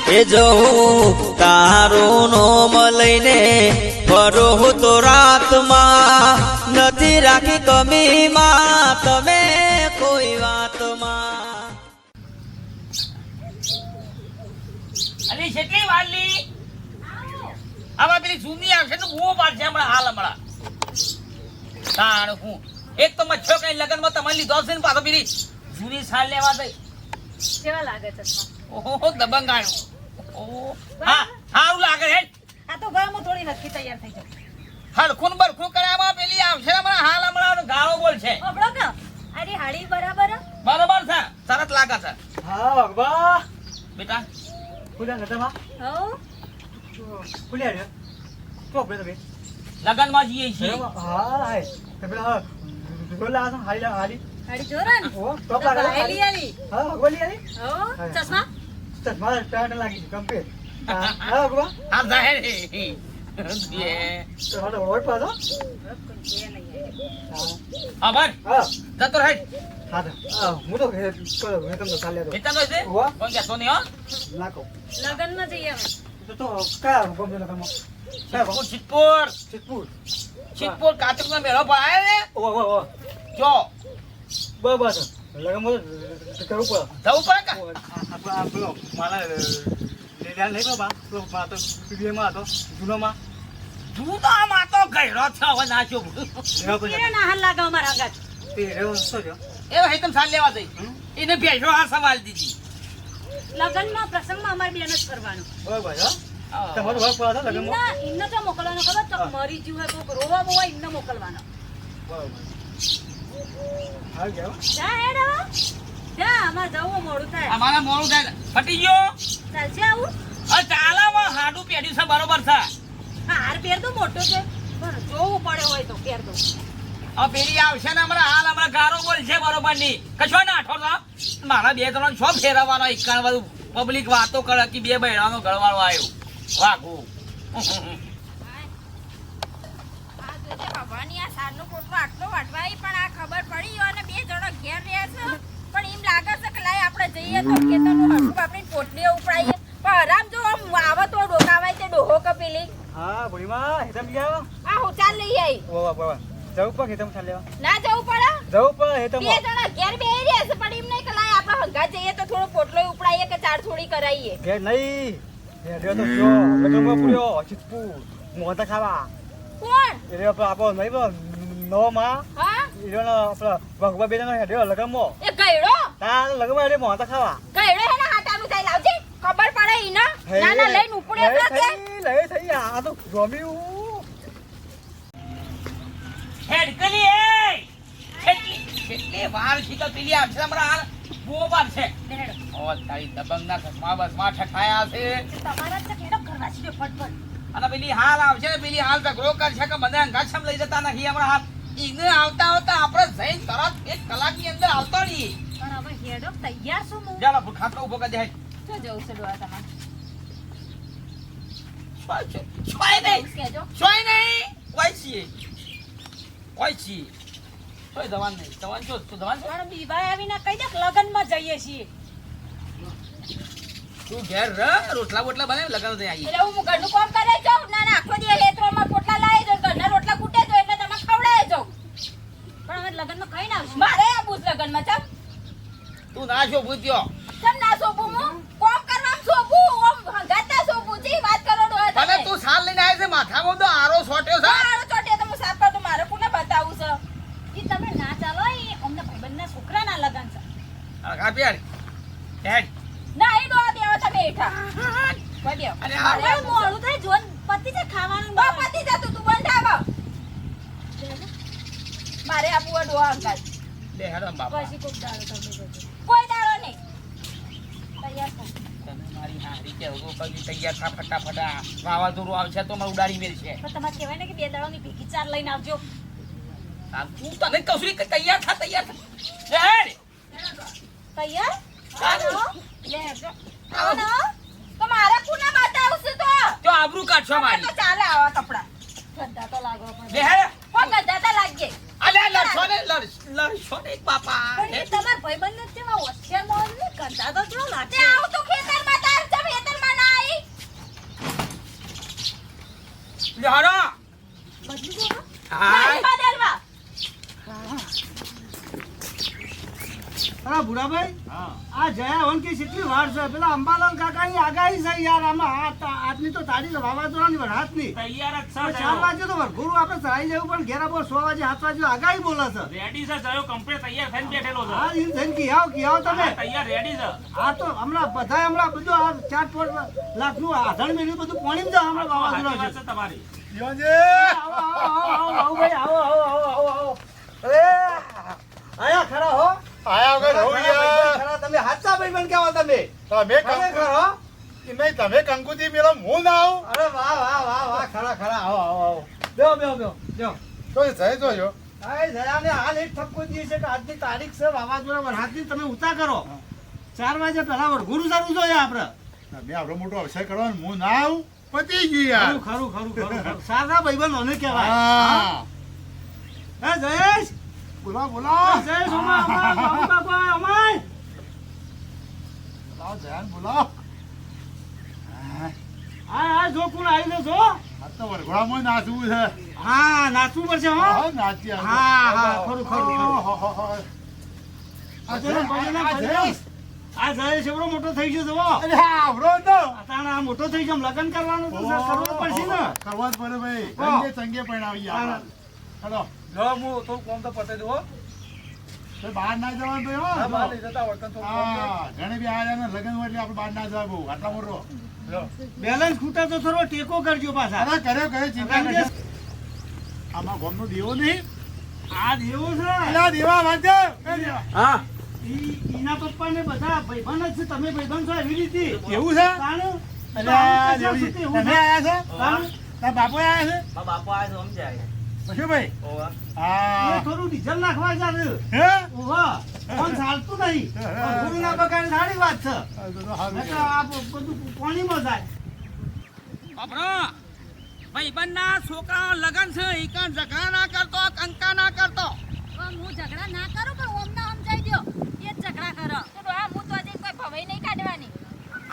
એ જવું તારું નોમ લઈને ફરો તો રાતમાં નથી રાખી કમીમાં તમે કોઈ વાતમાં. અલી કેટલી વાલી આવા પેલી જૂની આવશે તો બહુ વાર છે હમણાં હાલ હમણાં તાણ હું એક તો મચ્છો કઈ લગનમાં તમે લીધો છે ને પાછો પેલી જૂની સાલ લેવા દઈ કેવા લાગે ચશ્મા? ઓહો દબંગ આવ્યો. ઓહો હા સારું લાગે હે. આ તો ગરમ થોડી નથી તૈયાર થઈ જાય. હરખું ને બરખું કર્યામાં પેલી આવશે હમણાં હાલ હમણાં ગાળો બોલ છે. ઓબળો કે અરે હાડી બરાબર બરોબર છે સરસ લાગે છે. હા વાહ બેટા ખુલ્યા નતામાં હો ખુલ્યા રે તો આપણે તમે લગનમાં જઈએ છીએ. હા હાય તમે હા બોલા આ હાલી હાલી હાડી જોરા ને ઓ ટોપ લાગે એલી એલી હા ગોલી આલી હો ચશ્મા મારા ટાટ લાગી છે કમ્પ્લીટ હા ગવા આ જાહેર હે એ તો હાલો ઓર પાડો આભાર હા જતો રહે. હા હું તો કરો મેં તમને ચાલ્યા કેટલા નો છે વાહ. કોણ કે સોની હો તો નાખો લગનમાં જઈએ અમે તો કયા ગમે ના તમે સિદ્ધપુર સિદ્ધપુર સિદ્ધપુર કાચક નો મેળો ભરાય ને ઓ ઓ ઓ જો બરાબર લગમ કરવું પડે જવું પડે કે આ પેલો મારા લેલ્યા નહીં બાબા પેલો મા તો પીડીએમાં હતો જૂનોમાં તું તો આમ આ તો ગયરો છે હવે નાચ્યો લેવા પછી કેવા ના હાલ લાગે અમારા આગળ તે રેવો શું છે એ હેતમ સાલ લેવા દઈ એને ભેજો આ સવાલ દીધી લગનમાં પ્રસંગમાં અમારે બેન જ કરવાનું બરાબર હા તમારો ભાગ પડે લગનમાં ઇન્ના તો મોકલવાનો ખબર તો મરી જ્યું હોય કોક રોવા બોવા ઇન્ના મોકલવાનો બરાબર હા ગયા જા હેડ હવે જા અમાર જવું મોડું થાય અમારા મોડું થાય ફટી ગયો ચાલશે આવું અ ચાલામાં હાડું પેડ્યું છે બરોબર છે. હા હાર પહેર તો મોટો છે પણ જોવું પડે હોય તો પહેર દો આ પેલી આવશે ને હમણાં હાલ હમણાં ગારો બોલ છે બરોબર ની કશો ના આઠો મારા બે ત્રણ છો ફેરવવાનો એકણ બધું પબ્લિક વાતો કરે કે બે બહેરાનો ગળવાળો આવ્યો વાઘું ભવાની આ સારનો પોટલો આટલો વાટવાય પણ આ ખબર પડી અને બે જણો ઘેર રહ્યા છે પણ એમ લાગે છે કે લાય આપણે જઈએ તો ખેતરનું હરખું આપણી પોટલી ઉપડાઈએ પણ આરામ જો આમ આવે તો ડોકાવાય તે ડોહો કપેલી હા બોલીમાં હેતમ ગયા આ હું ચાલ લઈ આવી વાહ વાહ જવું પડે હેતમ ચાલ લેવા ના જવું પડે જવું પડે હેતમ બે જણા ઘેર બેહી રહ્યા છે પણ એમ નહીં કે લાય આપણે હંગા જઈએ તો થોડો પોટલો ઉપડાઈએ કે ચાર થોડી કરાઈએ કે નહીં હેડ્યો તો જો લગનમાં પૂર્યો સિદ્ધપુર મોહતા ખાવા કોણ એટલે આપણો નહીં પેલો નવો માં હા એનો આપણો ભગવા બેનો હેડ્યો લગનમાં એ ગયડો તા લગમાં હેડે મોહતા ખાવા ગયડો હેના હાટાનું થાય લાવજે ખબર પડે ઈના નાના લઈને ઉપડ્યો કે લઈ થઈ આ તો જોમ્યું હેડ કલી એ કેટલી વાર છે તો પેલી આવશે હમણાં હાલ બહુ વાર છે ઓ તારી દબંગના ઘરમાં બસ માં ઠઠાયા છે તમારા જ કેડો કરવા છે ફટફટ અને પેલી હાલ આવશે ને પેલી હાલ ઝઘડો કરશે કે મને અંગાછમ લઈ જતા નથી હમણાં હાલ ઈને આવતા આવતા આપણે જઈને તરત 1 કલાકની અંદર આવતો નહીં પણ હવે હેડો તૈયાર છું હું ચાલો ખાટલો ઉભો કરી દે તો જવું છે ડોળા તમારે છોય નહીં કહેજો છોય નહીં કોઈ છીએ કોઈ દવાન નહીં દવાન છો તું દવાન છો પણ બીબાઈ આવીને કહી દે લગનમાં જઈએ છીએ તું ઘેર ર રોટલા બોટલા બનાવી લગન થઈ આવી એટલે હું ઘરનું કામ કરે જાઉં ના ના આખો દિવસ લેત્રોમાં પોટલા લાવી જાઉં ઘરના રોટલા કૂટે જાઉં એટલે તમે ખવડાવે જાઉં પણ અમે લગનમાં કઈ ના આવશું મારે આ બુજ લગનમાં ચમ તું ના છો ભૂત્યો ચમ ના સોપું હું કોમ કરવામાં સોપું ઓમ હંગાતા સોપું જી વાત કરો ડો ભલે તું સાલ લઈને આવી છે માથામાં તો આરો છોટ્યો છે મારો ચોટે તો હું સાફ કરું મારે કોને બતાવું છે ઈ તમે ના ચાલો એ અમને ભાઈબંધના છોકરાના લગન છે આ પ્યાર હેડ ના એ ડો દેવો તમે હેઠા કોઈ દેવ અરે હવે મોડું થાય જોન પતિ છે ખાવાનું બાપતી જતું તું બંધાવ મારે આ બુआ ડો અંગાત બે હેડો બાપા પછી કોક દાડો તમને બધું કોઈ દાડો નહીં તૈયાર થો તમે મારી હારી કે ઉગો કરી તૈયાર થા ફટાફટ વાવાઝોડું આવશે તો મને ઉડાડી મેલશે પણ તમારે કહેવાય ને કે 2 દાડોની ભેગી ચાર લઈને આવજો તું તને કહું છું કે તૈયાર થા હેડ તૈયાર ચાલો. લે જો આવો ને તો મારે કોને બતાવશે તો આબરૂ કાઢશો મારી તો ચાલે આવા કપડા ગંદા તો લાગો પણ બે હેડ હો ગધાતા લાગજે અલે લડશો ને બાપા પણ એ તમાર ભાઈબંધ ને કેવા હોશિયાર મોલ ને ગંદા તો જો તે લાગે આવું તો ખેતરમાં તાર જમ ખેતરમાં ના બદલી દો હારો બદલી દો હા બદલવા અરે ભુરાભાઈ હા આ જયા હોન કે કેટલી વાર છે પેલા અંબાલાલ કાકાની આગાહી છે યાર આમાં આજની તો તારીખ વાવાઝોડાની વરસાદની તૈયાર જ તો છે 4 વાગે તો વરઘોડું આપણે ચડાઈ જવું પણ ઘેરા બહુ 6 વાગે 7 વાગે આગાહી બોલે છે રેડી છે જયો કમ્પ્લીટ તૈયાર થઈને બેઠેલો છે હા એમ થઈને કિયાઓ તમે હા, તૈયાર રેડી છે આ તો હમણાં બધું આ 4-5 લાખનું આધણ મેળવી બધું પાણી જ હમણાં સાચી વાવાઝોડા વાત છે છે તમારી આવો ભાઈ આવો અરે આયા ખરા હો આયા વગર રહું યાર. ખરા તમે હાચા ભાઈબંધ કેવો તમે તમે ખરેખર હો નહીં તમે કંકુથી મેલો હું ના આવું અરે વાહ ખરા આવો બેહો તો એ જઈ જોયો આય જયાને હાલ એક ઠપકો દીએ છે કે આજની તારીખ છે વાવાઝોડા વરસાદની તમે ઉતા કરો 4 વાગે પહેલા વરઘોડું સારું જોઈએ આપણે તમે આપણો મોટો અવસર કરો ને હું ના આવું પતી ગયું યાર ખરું સારા ભાઈબંધ મને કહેવાય હા હે જયેશ બોલો જયેશ અમાય બાબુ કાકા અમાય બોલાવો જયાન બોલાવો આ જો કોણ આવી જો આ તો વરઘોડામાં નાચવું છે હા નાચવું પડશે હો હા નાચી હા ખરું આ જયેશ. જયેશ એવડો મોટો થઈ ગયો જો અરે આવડો તો અતાણે આ મોટો થઈ ગયો લગ્ન કરવાનું તો કરવું પડશે ને કરવા જ પડે ભાઈ હા. ચંગે ચંગે પરણાવી યાર હેલો હું થોડું કોમ તો પતે દો તો બહાર ના જવાનું ભાઈ હો બહાર લઈ જતા વર્તન હા ઘણી બી આવ્યા ને લગ્ન હોય એટલે આપણે બહાર ના જવા બહુ આટલા મોટો બેલેન્સ ખૂટા તો થોડો ટેકો કરજો પાછા અરે કર્યો ચિંતા કારણ કે કરજો આમાં ગોમનો દેવો નહીં આ દેવો છે અલા દેવા વાંચે કઈ દેવા હા ઈના પપ્પા ને બધા ભાઈબંધ જ છે તમે ભાઈબંધ છો એવી રીતે એવું છે તાણે અલ્યા તાણે દેવજી, કશું તમે આયા છો તાણે તારા બાપુ આયા છે બાપુ આ તો સમજે પછી ભાઈ ઓવા હા એ થોડું ડીઝલ નાખવા જાવે હે ઓહો પણ ચાલતું નહીં પણ ગુરુ ના બગાડ સારી વાત છે આ તો હારું નકર આ બધું પાણીમાં જાય બાપરો ભાઈબંધના છોકરાઓ લગન છે ઈકણ ઝઘડા ના કરતો કંકા ના કરતો હું ઝઘડા ના કરું પણ ઓમને સમજાઈ દ્યો એ જ ઝઘડા કરો તો આ હું તો આજે કોઈ ભવાઈ નહીં કાઢવાની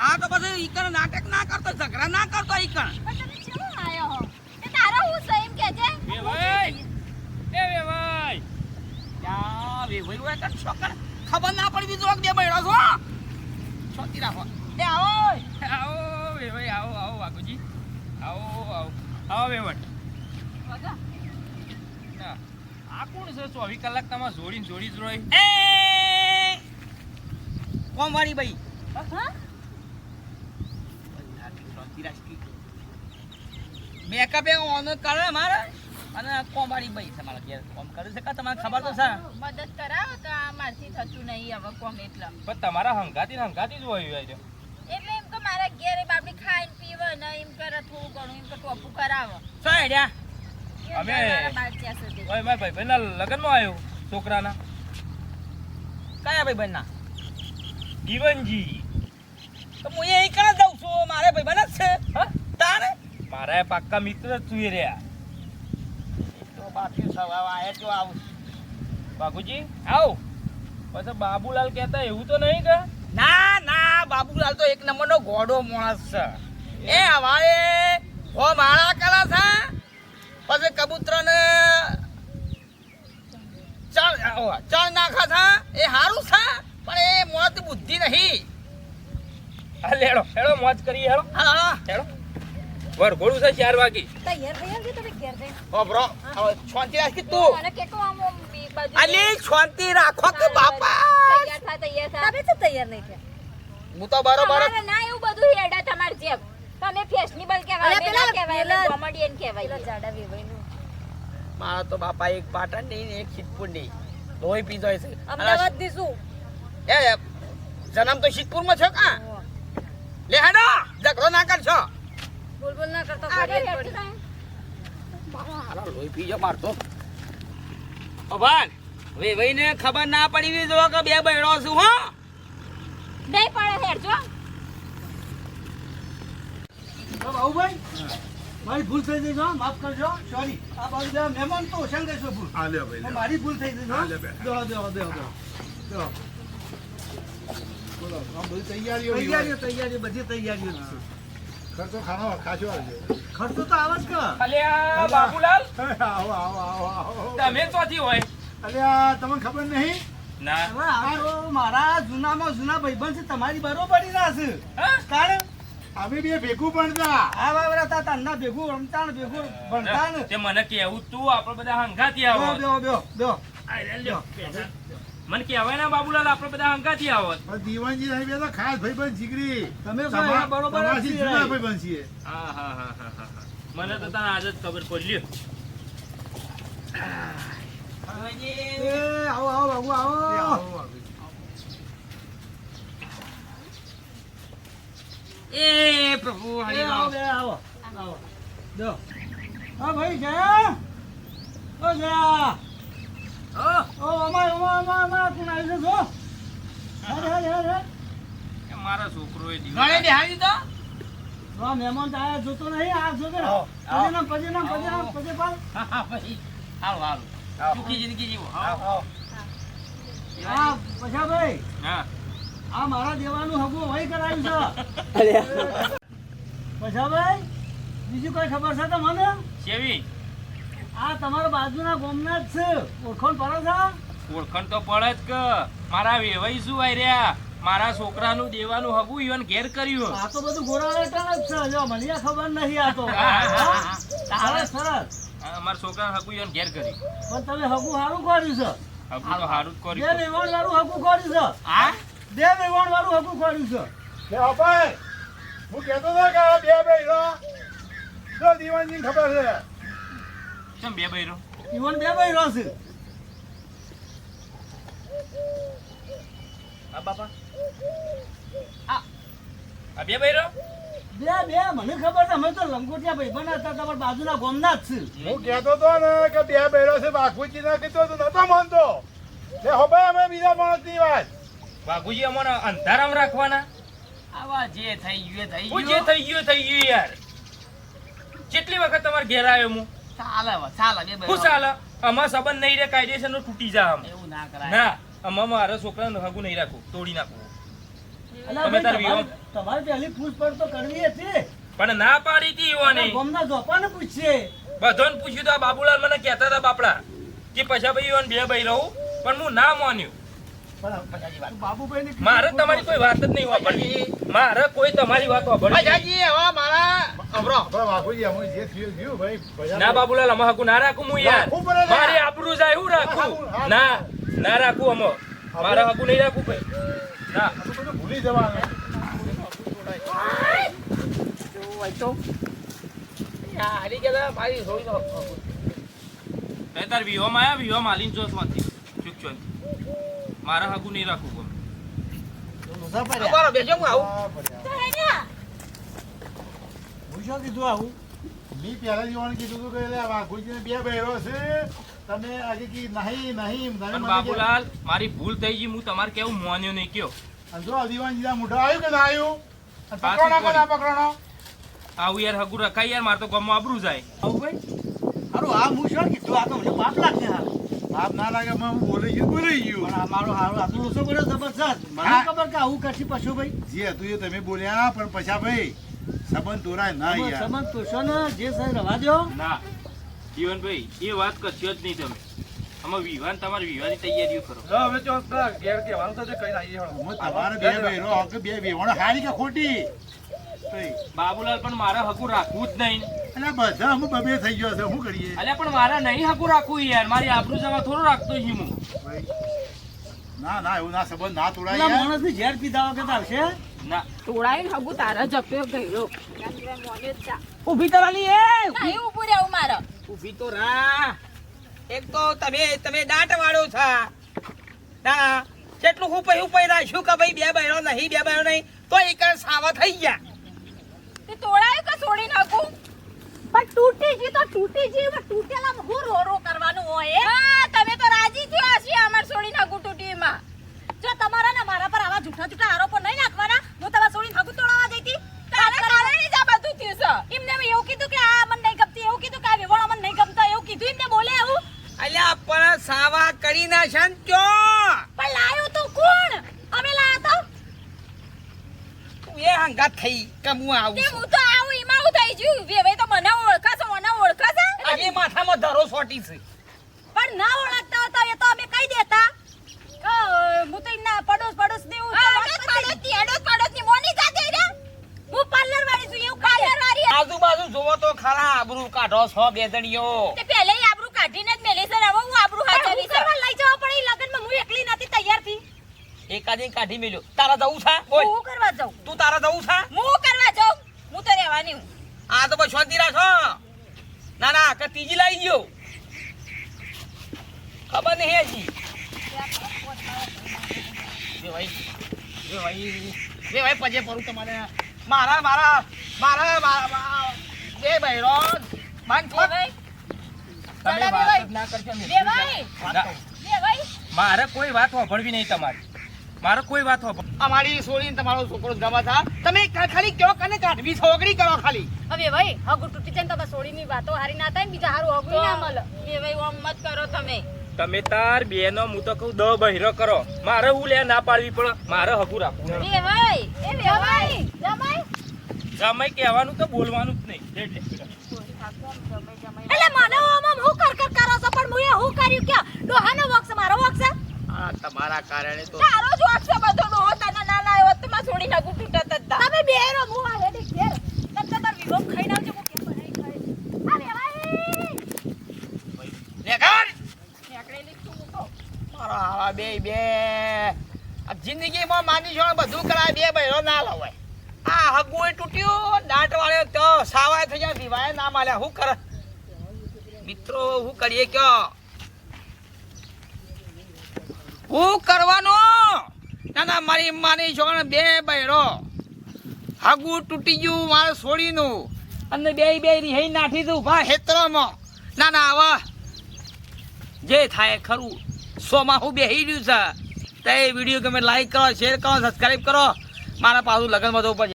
આ તો પછી ઈકણ નાટક ના કરતો ઝઘડા ના કરતો ઈકણ પણ તમે ચેવો આયો હો તે તારો હું સહીમ કે છે એ ભાઈ યા વે ભાઈ ઓય કન છોકર ખબર ના પડી બીજો બે બૈરો છો છોતી રાખો એ આવો વે ભાઈ આવો વાગુજી આવો વે વટ વગા ના આ કોણ છે 24 કલાક તમાર જોડી જ રોય એ કોમવાળી ભાઈ હા મેકઅપ એ ઓન કરે મારે અને કોમવાળી ભાઈ તમારા ઘેર કોમ કરે છે કે તમને ખબર તો છે મદદ કરાવો તો આ મારથી થતું નહીં હવે કોમ એટલે પણ તમારા હંગાતી જ હોય છે એટલે એમ કે મારા ઘેરે બાપડી ખાઈને પીવે ને એમ કરે થોડું ઘણું એમ કે ટોપું કરાવો શું આઈડિયા અમે- મારા બાર ત્યાં સુધી ઓય મારા ભાઈબંધના લગ્નમાં આવ્યો છોકરાના કયા ભાઈ બનના જીવનજી તો હું એ કણ જાઉં છું મારે ભાઈ બન જ છે હા તારે મારા એ પાક્કા મિત્ર જ તું એ રહ્યા તો બાકી સવા આયા તો આવું બાપુજી આવ પછી બાબુલાલ કહેતા એવું તો નહીં કે ના બાબુલાલ તો એક નંબરનો ગોડો માણસ છે એ હવાએ હો માળા કરા છે પછી કબૂતરને ચણ નાખા છે એ સારું છે પણ એ મોત બુદ્ધિ નહીં હા હેડો મોજ કરીએ હેડો હા હેડો વરઘોડું છે 4 વાગે તૈયાર થઈ આવજો તમે ઘેર જઈને ઓ બ્રો શાંતિ રાખ કે તું મને કેટલું આમ બાજુ અલી શાંતિ રાખો કે બાપા તૈયાર થાય તમે તો તૈયાર નહીં થયા હું તો બરોબર તમારે ના એવું બધું હેડા તમાર જેમ તમે ફેશનેબલ કહેવાય અરે પેલા પેલા- કહેવાય પેલા- કોમેડિયન પેલા કહેવાય જાડા વેવાઈનું મારા તો બાપા એક પાટણ નહીં ને એક સિદ્ધપુર નહીં લોહી પીધો છે અમદાવાદ દીશું એ જન્મ તો સિદ્ધપુરમાં છે કા લે હેડો ઝઘડો ના કરશો બોલ ના કરતો આગળ ઘડીએ હેડતું પડી. થાય. હાલો લોહી પીજો મારતો ઓ ભાન વેવાઈને ખબર ના પડી જો કે બે બૈડો છું હો નહીં પડે હેડજો બાબુભાઈ મારી ભૂલ થઈ ગઈ છે હો, માફ કરજો સોરી આ બાજુ બે મહેમાન તો ઓછા ગઈ છે ભૂલ હા લ્યો ભાઈ પણ મારી ભૂલ થઈ ગઈ છે હો. હા, લે બે. દેવો. બોલો આમ બધી તૈયારીઓ તૈયારીઓ બધી તૈયારીઓ જ છે ખર્ચો ખાનો ખાશો આવજો. ખર્ચો તો આવે જ કે અલ્યા બાબુલાલ આવો આવો આવો આવો. તમે ચોથી હોય અલ્યા તમને ખબર નહીં ના હવે આ તો મારા જૂનામાં જૂના ભાઈબંધ છે તમારી બરોબરી ના છે હા? કારણ અમે બે ભેગું ભણતા. આ વાવરા તા તારના ભેગું રમતા ને ભેગું ભણતા ને તે મને કેવું તું આપણે બધા હંગાથી આવો બેહો બેહો બેહો મને કહેવાય ને બાબુલાલ આપણે બધા હંગાથી આવો પણ દીવાનજી સાહેબ એ તો ખાસ ભાઈબંધ જીગરી. તમે શું એવા બરોબર તમારાથી નથી જૂના રહ્યા. ભાઈબંધ છીએ. હા હા હા હા હા હા. મને તો તને આજ જ ખબર પડી લ્યો. એ આવો આવો બાબુ એ આવો આવો, આવો. એ પ્રભુ એ આવો બે આવો આવો જો હા ભાઈ જયા ઓ જયા ઓ અમાર કોણ આવી છે જો હરે કે મારા છોકરોએ દીવો ગળે બેહાડી તો હા મહેમાન તો આયા જોતો નહીં આ જો કે પજે પાલ હા હા ભાઈ હાલો હાલો સુખી જિંદગી જીવો હા પછા ભાઈ હા આ મારા દેવાનું હગું વહી કરાવ્યું છે પછા ભાઈ બીજું કોઈ ખબર છે તમને કેવી આ તમારા બાજુના ગામના જ છે ઓળખણ પડે છે ઓળખણ તો પડે જ કે મારા વેવાઈ શું આઈ રહ્યા મારા છોકરાનું દેવાનું હગું ઈવન ઘેર કર્યું આ તો બધું ગોરાળેટણ જ છે જો મને આ ખબર નહીં આ તો સરસ સરસ મારા છોકરાનું હગું ઈવન ઘેર કર્યું પણ તમે હગું સારું કર્યું છે હગું તો સારું જ બે કર્યું વેવાણ વાળું હગું કર્યું છે હા બે વેવાણ વાળું હગું કર્યું છે લે અપાય. હું કહેતો હતો કે આ બે ભાઈઓ જો દીવાનજીને ખબર છે. ચમ બે બૈરો ઈવન બે ભાઈ છે હા બાપા આ બે બૈરો બે મને ખબર છે અમે તો લંગોટિયા ભાઈ બના હતા તમારા બાજુના ગામના જ છે હું કહેતો હતો ને કે બે ભાઈઓ છે બાપુજી ના કીધું તો નતો માનતો. લે હો ભાઈ અમે બીજા માણસની વાત. બાગુજી અમારે અંધારામાં રાખવાના આવા જે થઈ ગયું એ થઈ હું જે ગયું થઈ ગયું યાર કેટલી વખત તમારે ઘેર આવ્યો હું ચાલે હવે, ચાલે બે શું ભાઈ ચાલે આમાં સંબંધ નહીં રે કાયદેસરનો તૂટી જા આમ એવું ના કરાય ના આમાં મારા છોકરાનું હગું નહીં રાખવું તોડી નાખવું અલા તમે તાર ભાઈ, તમારે પહેલી પૂછપરછ તો કરવી હતી પણ ના પાડી હતી યુવાને ગામના જોપાને પૂછશે બધાને પૂછ્યું તો આ બાબુલાલ મને કહેતા હતા બાપડા કે પછી ભાઈ યુવાન બે ભાઈ રહું પણ હું ના માન્યું પણ બાબુભાઈને કીધું મારે તમારી કોઈ વાત જ નહીં વાપરવી મારે કોઈ તમારી વાત વાપરવી નહીં. ભાઈ હવે મારા અમરો પણ બાપુજી અમે જે થયું થયું ભાઈ ભજા ના બાબુલાલ અમે હગું ના રાખું હું યાર રાખવું પડે ને. મારી આબરૂ જાય હું રાખું ના ના રાખું અમે મારે હગું નહીં રાખું ભાઈ ના આ તો બધું ભૂલી જવાનું. હારી ગયા મારી થોડી એ તાર વિહોમાં આવ્યા વિહોમાં હાલીને જોશ માંથી ચૂક છો મારે હગું નહીં રાખું ગમે બરો બેસો હું આવું આ ભજા. તો હેડ્યા. હું શું કીધું આવું મેં પહેલા જીવન કીધું હતું કે લે આ બાપુજીને બે ભાઈઓ છે તમે આજે કી નહીં નહીં તમે પણ મને બાબુલાલ મારી ભૂલ થઈ ગઈ હું તમારે કેવું માન્યો નહીં કયો કે- અને જો આ દીવાનજી મોઢા આવ્યું કે ના આવ્યું? અને પાછી પકડો કે ના પડી. પકડો? આવું યાર હગું રખાય યાર મારે તો ગામમાં આબરૂ જાય આવું ભાઈ હારું આ હું શું કીધું આ તો મને પાપ લાગશે હાલ બાપ ના લાગે હું બોલી ગયું પણ આ મારો હારું આટલું ઓછો કર્યો જબરજસ્ત મને હા. ખબર કે આવું કરશી પશુ ભાઈ જે હતું એ તમે બોલ્યા પણ પછી ભાઈ સંબંધ તોરાય ના યાર સમજ પૂછો ને જે સાહેબ રવા દો ના જીવનભાઈ એ વાત કરશો જ નહીં તમે અમે વિવાહ તમારી વિવાહની તૈયારીઓ કરો હું તમારે બે ભાઈઓ કે બે વેવાણો હારી કે ખોટી ભાઈ, બાબુલાલ પણ મારે હગું રાખવું જ નહીં એટલે બધા અમે બબે થઈ ગયો છે શું કરીએ અલ્યા પણ મારે નહીં હગું રાખવું યાર મારી આબરૂ જવા થોડું રાખતો છું હું ભાઈ, ના ના એવું ના સંબંધ ના તોડાય પેલા યાર. માણસની ઝેર પીધા વખત આવશે ના તોડાઈને હગું તારા જપ્યો ગયો ઊભી તો રાલી એ નહીં ઊભું રહેવું મારે ઊભી તો રા એક તો તમે દાંત વાળો છો ના કેટલું હું પહી રાખ્યું કે ભાઈ બે બહેનો નહીં તો એક સાવા થઈ ગયા તે તોડાયું કે છોડી નાખું પણ તૂટી ગઈ તો તૂટી ગઈ પણ તૂટેલામાં હું રો કરવાનું હોય હા તમે તો રાજી થયો હશે અમાર છોડી નાખું તૂટીમાં જો તમારા ને મારા પર આવા જૂઠા આરોપો નહીં નાખવાના હું તમારા છોડી નાખું તોડાવા જઈતી તારા કારણે જ આ બધું થયું છે એમને મેં એવું કીધું કે આ મને નહીં ગમતી એવું કીધું કે આ વિવાહ મને નહીં ગમતા એવું કીધું એમને બોલે એવું અલ્યા પણ સાવા કરી ના સંચો પણ લાયો તો કોણ અમે લાયા તો એ હંગાત થઈ કે હું આવું તે છું. હું તો આવું હજુ વેવાઈ તો મને ઓળખા છે મને ઓળખા છે આજે માથામાં ધરો સોટી છે પણ ના ઓળખતા હતા એ તો અમે કહી દેતા હું તો એમના પડોશ ને એવું પાડોશની મોની જાતે રે હું પાર્લર વાળી છું એવું કહી પાર્લર વાળી આજુબાજુ જોવો તો ખરા આબરૂ કાઢો છો બે જણીઓ તે પહેલે આબરૂ કાઢીને જ મેલી છે ને હવે હું આબરૂ હાચવી છે કરવા લઈ જવા પડે ઈ લગનમાં હું એકલી નથી તૈયાર થી એકાદી કાઢી મેલ્યો તારા જવું છે બોલ હું કરવા જાઉં તું તારા જવું છે હું કરવા જાઉં હું તો રહેવાની હું આ તો બસ શાંતિ રાખો ના ના કે ત્રીજી લાવી ગયો ખબર નહીં હજી ભાઈ પજે પરું તમારે મારા બે બહેરો માન છો વેવાઈ તમે વાત જ ના કરશો ને. વેવાઈ ના, વેવાઈ મારે કોઈ વાત સાંભળવી નહીં તમારી મારે કોઈ વાત સાંભળ અમારી છોડીને તમારો છોકરો ગમા થા તમે ખાલી કયો કને કાઢવી છોકરી કરો ખાલી હવે ભાઈ હગુ તૂટી જાય ને તો સોડીની વાતો હારી ના થાય ને બીજા હારું હગુ ના મળે વેવાઈ ઓમ મત કરો તમે તમે તાર બેનો હું તો કહું 10 બહેરો કરો મારે હું લે ના પાડવી પડે મારે હગું રાખવું વેવાઈ એ વેવાઈ જમાઈ સમય કહેવાનું તો બોલવાનું જ નહીં એટલે એટલે મને આમ હું કર કરો છો પણ હું એ હું કર્યું કે ડોહાનો વોક છે મારો વોક છે આ તમારા કારણે તો તારો જ વાક છે બધો નો તને ના લાયો હોત તો માં છોડી નાખું તૂટત જ તમે બેરો હું આ હેડી ઘેર તને તાર વિવો ખાઈ નાવજો હું કેમ બનાવી ખાય આ વેવાઈ લેખન નેકળેલી છું હું તો મારા હાલા બે આ જિંદગીમાં માની છો બધું કરાય બે બહેરો ના લવાય આ હગુએ તૂટ્યો દાંટ વાળ્યો તો સાવાય થઈ જાય દિવાય ના માલ્યા હું કર મિત્રો હું કરીએ કયો હું કરવાનો ના ના મારી માની છો બે બહેરો હગુ તૂટી ગયું મારે છોડીનું અને બે રિહાઈ નાખી દઉં ભા હેતરોમાં ના ના આવા જે થાય ખરું શોમાં હું બેહી રહ્યું છે તે વિડીયો ગમે લાઈક કરો શેર કરો સબસ્ક્રાઈબ કરો મારા પાછું લગ્નમાં તો ઉપર